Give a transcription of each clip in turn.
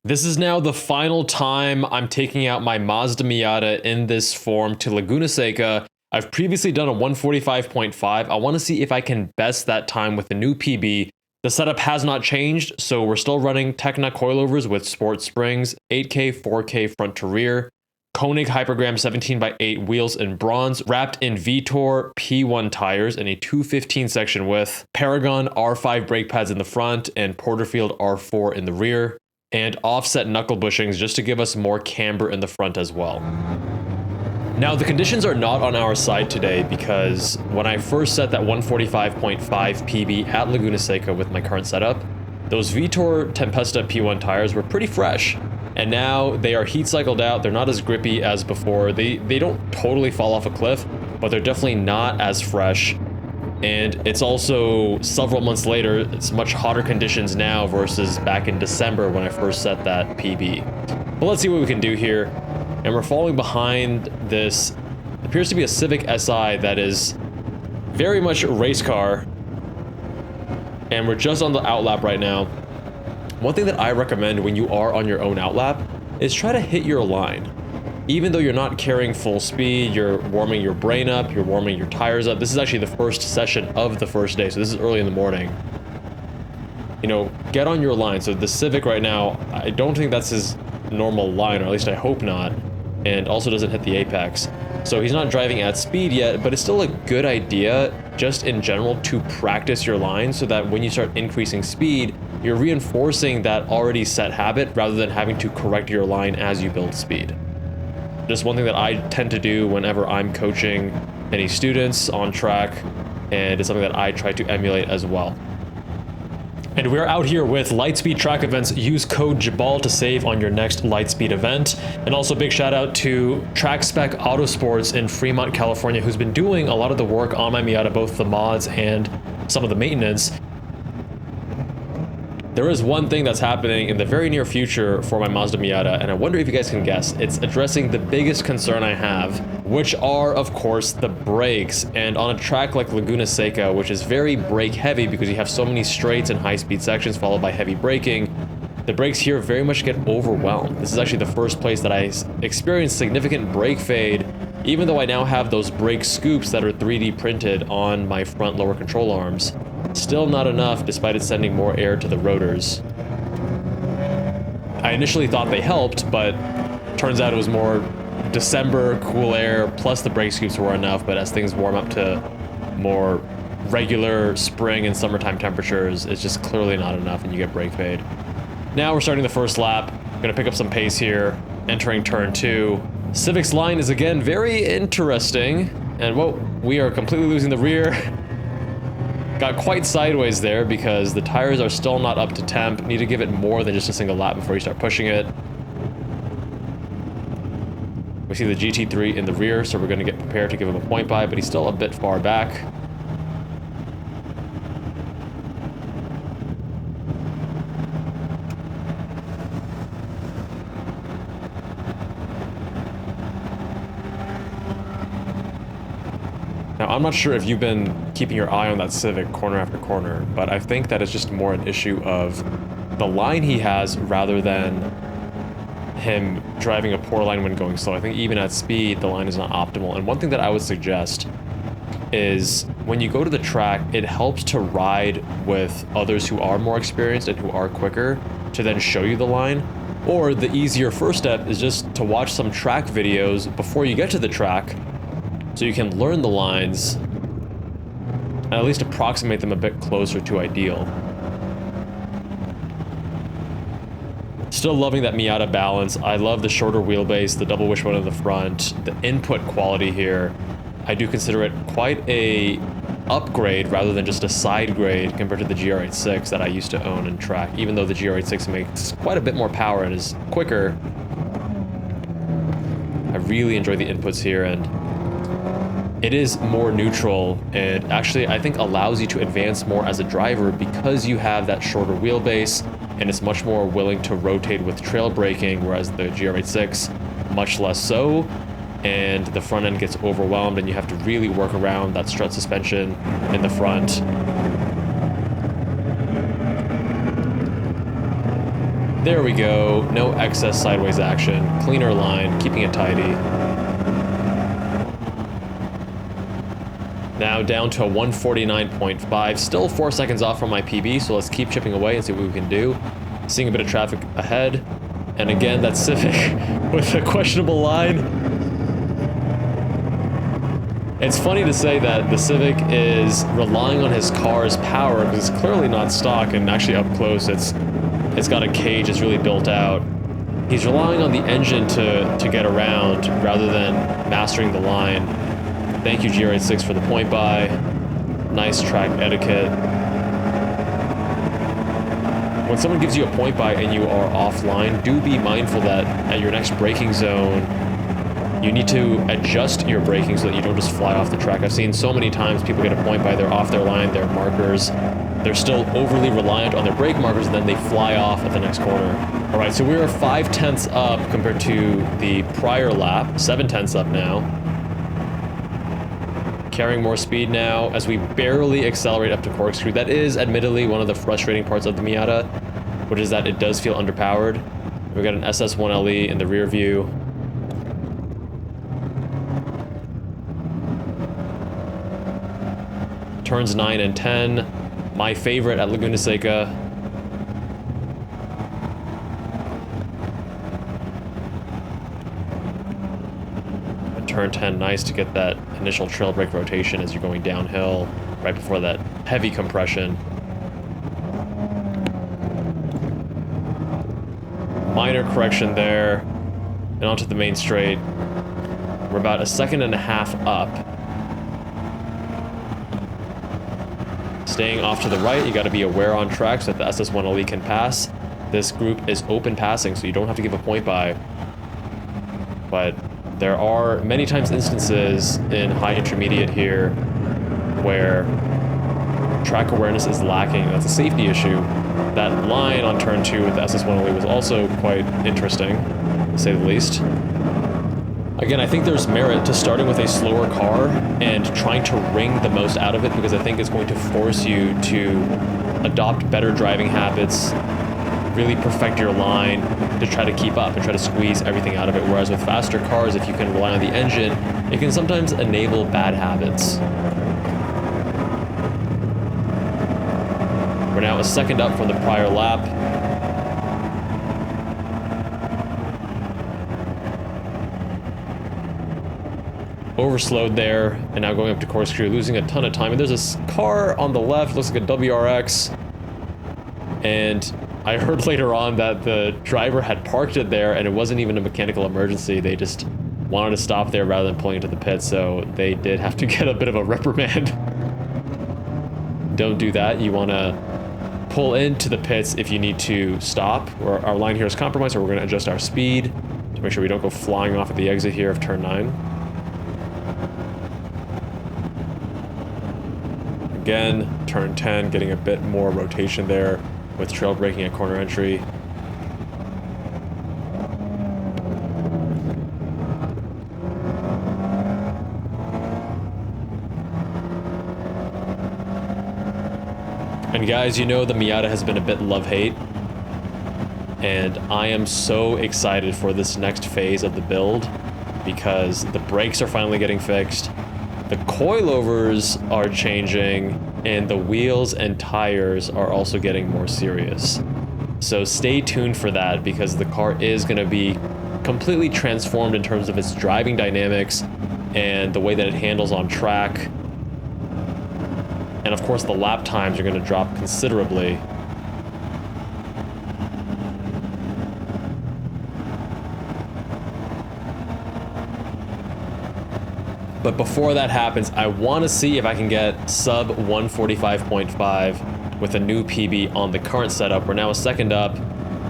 This is now the final time I'm taking out my Mazda Miata in this form to Laguna Seca. I've previously done a 145.5. I want to see if I can best that time with a new PB. The setup has not changed, so we're still running Tecna Coilovers with sport springs, 8K, 4K front to rear, Konig Hypergram 17x8 wheels in bronze, wrapped in Vitour P1 tires in a 215 section width, Paragon R5 brake pads in the front, and Porterfield R4 in the rear, and offset knuckle bushings just to give us more camber in the front as well. Now, the conditions are not on our side today because when I first set that 145.5 PB at Laguna Seca with my current setup, those Vitour Tempesta P1 tires were pretty fresh. And now they are heat cycled out. They're not as grippy as before. They don't totally fall off a cliff, but they're definitely not as fresh. And it's also several months later. It's much hotter conditions now versus back in December when I first set that PB. But let's see what we can do here. And we're falling behind this, appears to be a Civic Si that is very much a race car. And we're just on the outlap right now. One thing that I recommend when you are on your own outlap is try to hit your line. Even though you're not carrying full speed, you're warming your brain up, you're warming your tires up. This is actually the first session of the first day, so this is early in the morning. You know, get on your line. So the Civic right now, I don't think that's his normal line, or at least I hope not, and also doesn't hit the apex. So he's not driving at speed yet, but it's still a good idea, just in general, to practice your line so that when you start increasing speed, you're reinforcing that already set habit rather than having to correct your line as you build speed. Just one thing that I tend to do whenever I'm coaching any students on track, and it's something that I try to emulate as well. And we're out here with Lightspeed track events. Use code JABAL to save on your next Lightspeed event. And also big shout out to Track Spec Autosports in Fremont, California, who's been doing a lot of the work on my Miata, both the mods and some of the maintenance. There is one thing that's happening in the very near future for my Mazda Miata, and I wonder if you guys can guess. It's addressing the biggest concern I have, which are, of course, the brakes. And on a track like Laguna Seca, which is very brake heavy because you have so many straights and high-speed sections followed by heavy braking, the brakes here very much get overwhelmed. This is actually the first place that I experienced significant brake fade, even though I now have those brake scoops that are 3D printed on my front lower control arms. Still not enough, despite it sending more air to the rotors. I initially thought they helped, but turns out it was more December cool air plus the brake scoops were enough, but as things warm up to more regular spring and summertime temperatures, it's just clearly not enough and you get brake fade. Now we're starting the first lap. Gonna pick up some pace here, entering turn 2. Civic's line is again very interesting, and whoa, we are completely losing the rear. Got quite sideways there because the tires are still not up to temp. Need to give it more than just a single lap before you start pushing it. We see the GT3 in the rear, so we're going to get prepared to give him a point by, but he's still a bit far back. Now, I'm not sure if you've been keeping your eye on that Civic corner after corner, but I think that it's just more an issue of the line he has rather than him driving a poor line when going slow. I think even at speed, the line is not optimal. And one thing that I would suggest is when you go to the track, it helps to ride with others who are more experienced and who are quicker to then show you the line. Or the easier first step is just to watch some track videos before you get to the track, so you can learn the lines and at least approximate them a bit closer to ideal. Still loving that Miata balance. I love the shorter wheelbase, the double wishbone in the front, the input quality here. I do consider it quite a upgrade rather than just a side grade compared to the GR86 that I used to own and track, even though the GR86 makes quite a bit more power and is quicker. I really enjoy the inputs here, and it is more neutral and actually I think allows you to advance more as a driver because you have that shorter wheelbase and it's much more willing to rotate with trail braking, whereas the GR86 much less so, and the front end gets overwhelmed and you have to really work around that strut suspension in the front. There we go. No excess sideways action. Cleaner line, keeping it tidy. Now down to a 149.5. Still 4 seconds off from my PB, so let's keep chipping away and see what we can do. Seeing a bit of traffic ahead. And again, that Civic with a questionable line. It's funny to say that the Civic is relying on his car's power because it's clearly not stock, and actually up close it's got a cage that's really built out. He's relying on the engine to get around rather than mastering the line. Thank you GR86 for the point by. Nice track etiquette. When someone gives you a point by and you are offline, do be mindful that at your next braking zone, you need to adjust your braking so that you don't just fly off the track. I've seen so many times people get a point by, they're off their line, their markers. They're still overly reliant on their brake markers, and then they fly off at the next corner. All right, so we are 5/10 up compared to the prior lap, 7/10 up now. Carrying more speed now as we barely accelerate up to corkscrew. That is admittedly one of the frustrating parts of the Miata, which is that it does feel underpowered. We've got an SS1LE in the rear view. Turns 9 and 10. My favorite at Laguna Seca. Turn 10, nice to get that initial trail brake rotation as you're going downhill, right before that heavy compression. Minor correction there, and onto the main straight. We're about 1.5 seconds up. Staying off to the right, you got to be aware on track so that the SS1LE can pass. This group is open passing, so you don't have to give a point by. But there are many times instances in high intermediate here where track awareness is lacking. That's a safety issue. That line on turn 2 with the SS1LE was also quite interesting, to say the least. Again, I think there's merit to starting with a slower car and trying to wring the most out of it, because I think it's going to force you to adopt better driving habits, really perfect your line to try to keep up and try to squeeze everything out of it. Whereas with faster cars, if you can rely on the engine, it can sometimes enable bad habits. We're now 1 second up from the prior lap. Overslowed there, and now going up to corkscrew, losing a ton of time. And there's a car on the left, looks like a WRX. And I heard later on that the driver had parked it there, and it wasn't even a mechanical emergency. They just wanted to stop there rather than pulling into the pit, so they did have to get a bit of a reprimand. Don't do that. You want to pull into the pits if you need to stop. Our line here is compromised, so we're going to adjust our speed to make sure we don't go flying off at the exit here of turn 9. Again, turn 10, getting a bit more rotation there with trail braking at corner entry. And guys, you know the Miata has been a bit love-hate, and I am so excited for this next phase of the build because the brakes are finally getting fixed. The coilovers are changing, and the wheels and tires are also getting more serious. So stay tuned for that, because the car is going to be completely transformed in terms of its driving dynamics and the way that it handles on track. And of course, the lap times are going to drop considerably. But before that happens, I want to see if I can get sub 145.5 with a new PB on the current setup. We're now 1 second up.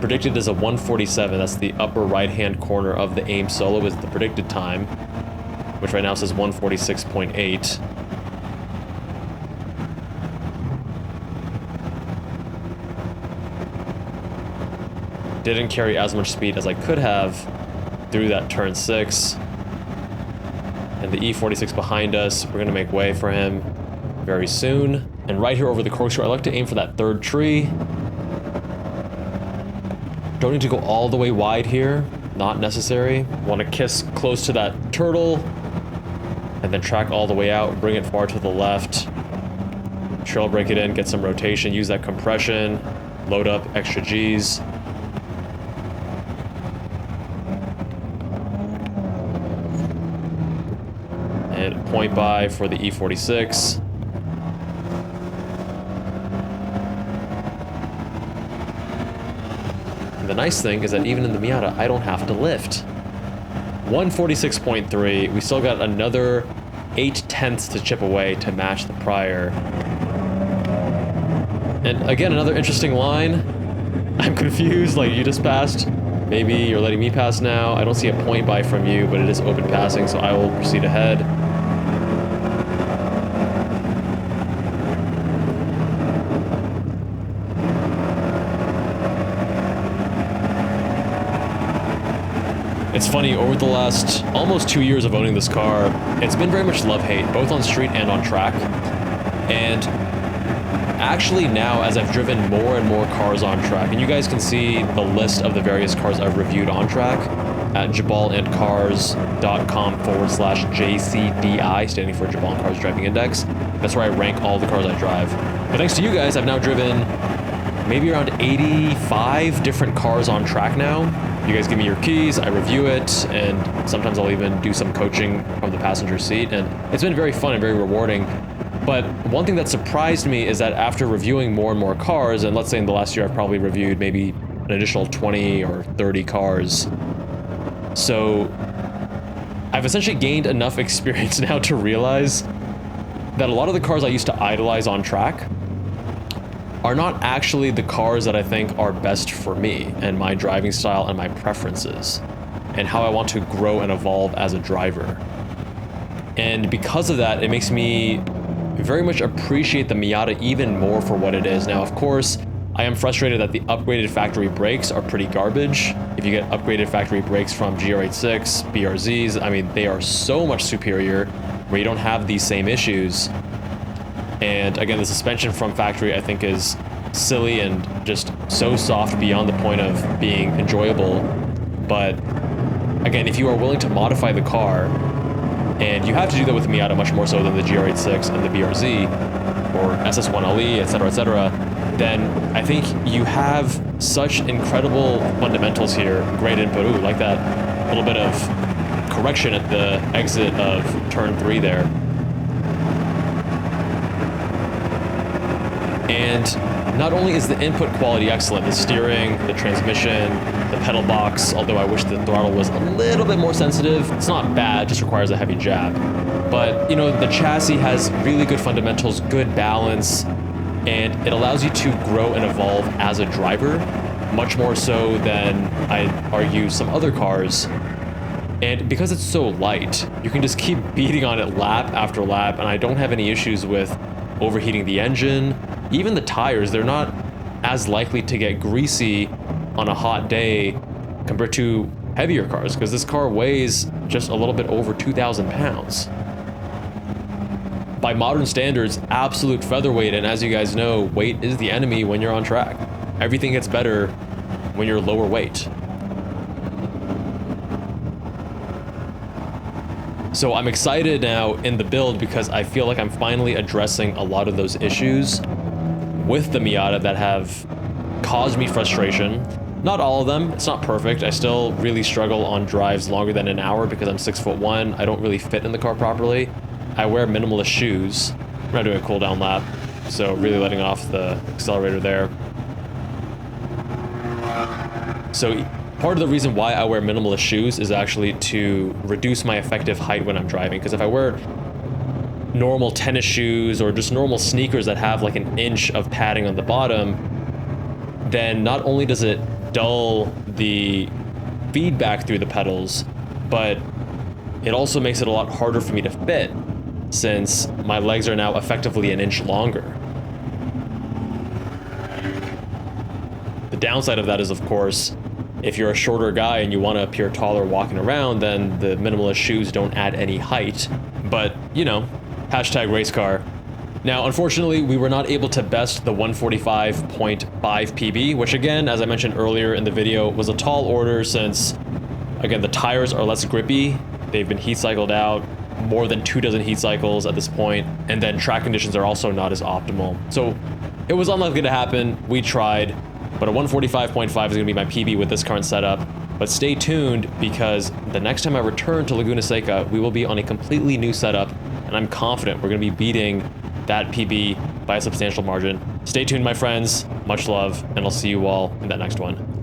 Predicted as a 147. That's the upper right-hand corner of the AIM Solo is the predicted time, which right now says 146.8. Didn't carry as much speed as I could have through that turn 6. And the E46 behind us, we're going to make way for him very soon. And right here over the corkscrew, I like to aim for that third tree. Don't need to go all the way wide here. Not necessary. Want to kiss close to that turtle. And then track all the way out, bring it far to the left. Trail brake it in, get some rotation, use that compression, load up extra Gs. And point by for the E46. And the nice thing is that even in the Miata, I don't have to lift. 146.3, we still got another 0.8 to chip away to match the prior. And again, another interesting line. I'm confused, like you just passed. Maybe you're letting me pass now. I don't see a point by from you, but it is open passing, so I will proceed ahead. It's funny, over the last almost 2 years of owning this car, it's been very much love-hate, both on street and on track. And actually now, as I've driven more and more cars on track, and you guys can see the list of the various cars I've reviewed on track at jabalandcars.com/JCDI, standing for Jabal and Cars Driving Index. That's where I rank all the cars I drive. But thanks to you guys, I've now driven maybe around 85 different cars on track now. You guys give me your keys, I review it, and sometimes I'll even do some coaching from the passenger seat, and it's been very fun and very rewarding. But one thing that surprised me is that after reviewing more and more cars, and let's say in the last year I've probably reviewed maybe an additional 20 or 30 cars, so I've essentially gained enough experience now to realize that a lot of the cars I used to idolize on track are not actually the cars that I think are best for me and my driving style and my preferences and how I want to grow and evolve as a driver. And because of that, it makes me very much appreciate the Miata even more for what it is. Now, of course, I am frustrated that the upgraded factory brakes are pretty garbage. If you get upgraded factory brakes from GR86, BRZs, I mean, they are so much superior where you don't have these same issues. And again, the suspension from factory I think is silly and just so soft beyond the point of being enjoyable. But again, if you are willing to modify the car, and you have to do that with the Miata much more so than the GR86 and the BRZ or SS1LE, etc., then I think you have such incredible fundamentals here. Great input. Ooh, like that little bit of correction at the exit of turn 3 there. And not only is the input quality excellent, the steering, the transmission, the pedal box, although I wish the throttle was a little bit more sensitive, it's not bad, just requires a heavy jab. But, you know, the chassis has really good fundamentals, good balance, and it allows you to grow and evolve as a driver, much more so than I'd argue some other cars. And because it's so light, you can just keep beating on it lap after lap, and I don't have any issues with overheating the engine. Even the tires, they're not as likely to get greasy on a hot day compared to heavier cars, because this car weighs just a little bit over 2,000 pounds. By modern standards, absolute featherweight, and as you guys know, weight is the enemy when you're on track. Everything gets better when you're lower weight. So I'm excited now in the build because I feel like I'm finally addressing a lot of those issues with the Miata that have caused me frustration. Not all of them, it's not perfect. I still really struggle on drives longer than an hour because I'm 6'1". I don't really fit in the car properly. I wear minimalist shoes. I'm not doing a cool down lap, so really letting off the accelerator there. So part of the reason why I wear minimalist shoes is actually to reduce my effective height when I'm driving, because if I wear normal tennis shoes or just normal sneakers that have like an inch of padding on the bottom, then not only does it dull the feedback through the pedals, but it also makes it a lot harder for me to fit since my legs are now effectively an inch longer. The downside of that is, of course, if you're a shorter guy and you want to appear taller walking around, then the minimalist shoes don't add any height. But, you know, hashtag race car. Now, unfortunately, we were not able to best the 145.5 PB, which again, as I mentioned earlier in the video, was a tall order since, again, the tires are less grippy. They've been heat cycled out more than 24 heat cycles at this point, and then track conditions are also not as optimal. So it was unlikely to happen. We tried, but a 145.5 is going to be my PB with this current setup. But stay tuned, because the next time I return to Laguna Seca, we will be on a completely new setup, and I'm confident we're going to be beating that PB by a substantial margin. Stay tuned, my friends. Much love, and I'll see you all in that next one.